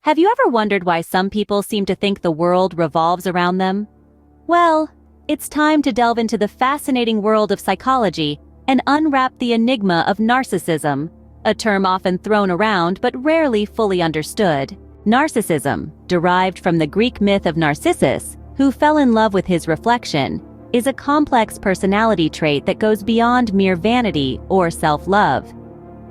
Have you ever wondered why some people seem to think the world revolves around them? Well, it's time to delve into the fascinating world of psychology and unwrap the enigma of narcissism, a term often thrown around but rarely fully understood. Narcissism, derived from the Greek myth of Narcissus, who fell in love with his reflection, is a complex personality trait that goes beyond mere vanity or self-love.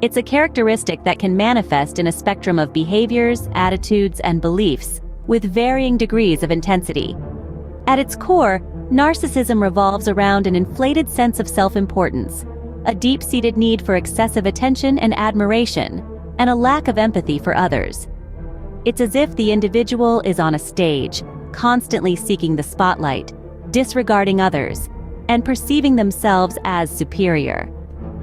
It's a characteristic that can manifest in a spectrum of behaviors, attitudes, and beliefs, with varying degrees of intensity. At its core, narcissism revolves around an inflated sense of self-importance, a deep-seated need for excessive attention and admiration, and a lack of empathy for others. It's as if the individual is on a stage, constantly seeking the spotlight, disregarding others, and perceiving themselves as superior.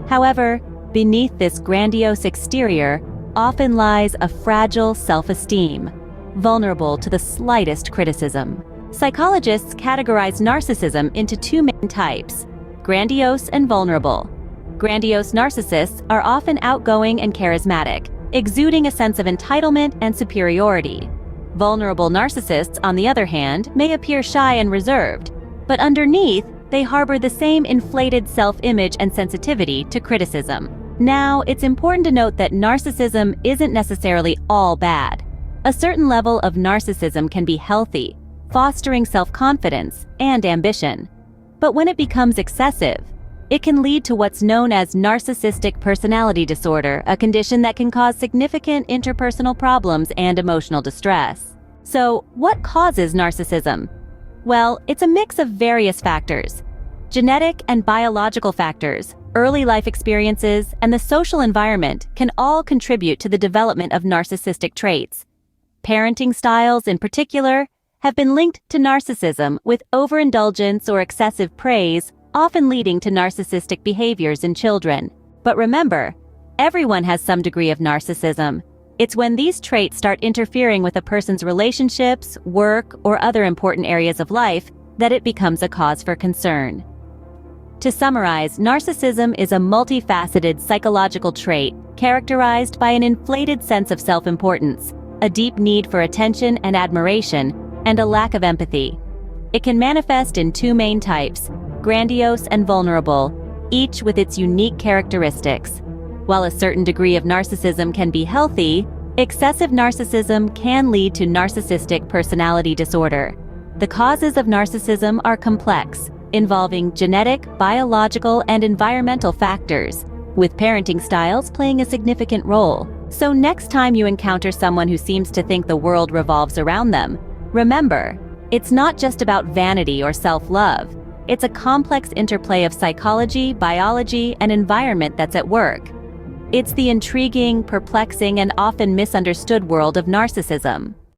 However, beneath this grandiose exterior often lies a fragile self-esteem, vulnerable to the slightest criticism. Psychologists categorize narcissism into two main types: grandiose and vulnerable. Grandiose narcissists are often outgoing and charismatic, exuding a sense of entitlement and superiority. Vulnerable narcissists, on the other hand, may appear shy and reserved, but underneath, they harbor the same inflated self-image and sensitivity to criticism. Now, it's important to note that narcissism isn't necessarily all bad. A certain level of narcissism can be healthy, fostering self-confidence and ambition. But when it becomes excessive, it can lead to what's known as narcissistic personality disorder, a condition that can cause significant interpersonal problems and emotional distress. So, what causes narcissism? Well, it's a mix of various factors. Genetic and biological factors, early life experiences, and the social environment can all contribute to the development of narcissistic traits. Parenting styles, in particular, have been linked to narcissism, with overindulgence or excessive praise often leading to narcissistic behaviors in children. But remember, everyone has some degree of narcissism. It's when these traits start interfering with a person's relationships, work, or other important areas of life that it becomes a cause for concern. To summarize, narcissism is a multifaceted psychological trait characterized by an inflated sense of self-importance, a deep need for attention and admiration, and a lack of empathy. It can manifest in two main types: grandiose and vulnerable, each with its unique characteristics. While a certain degree of narcissism can be healthy, excessive narcissism can lead to narcissistic personality disorder. The causes of narcissism are complex, involving genetic, biological, and environmental factors, with parenting styles playing a significant role. So next time you encounter someone who seems to think the world revolves around them, remember, it's not just about vanity or self-love. It's a complex interplay of psychology, biology, and environment that's at work. It's the intriguing, perplexing, and often misunderstood world of narcissism.